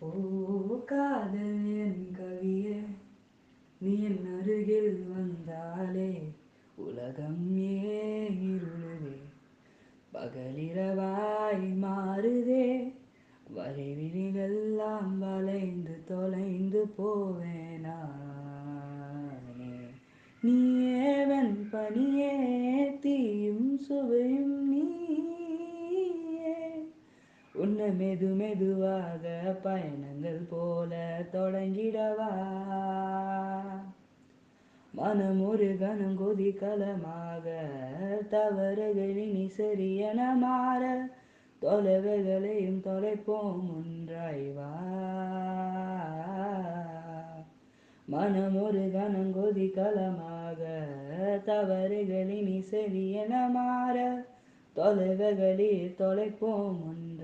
ஓ காதல் என் கவியே, நீ என் அருகில் வந்தாலே உலகம் ஏன் இருளுதே, பகலிரவாய் மாறுதே, வரைவிழிகளெல்லாம் வளைந்து தொலைந்து போவேனானே. நீயேவன் பனியே, தீயும் சுவையும் நீயே, உன்னை மெது மெதுவாக பயணங்கள் போல தொடங்கிடவா. மனம் ஒரு கணம் கொதிகலமாக, தவறுகள் இனி சரியென மாற, தொலைவுகளையும் தொலைப்போம் ஒன்றாய் வா. மனம் ஒரு கணம் கொதிகலமாக, தவறுகள் இனி சரியென மாற, தொலைவுகளை தொலைப்போம் ஒன்றாய்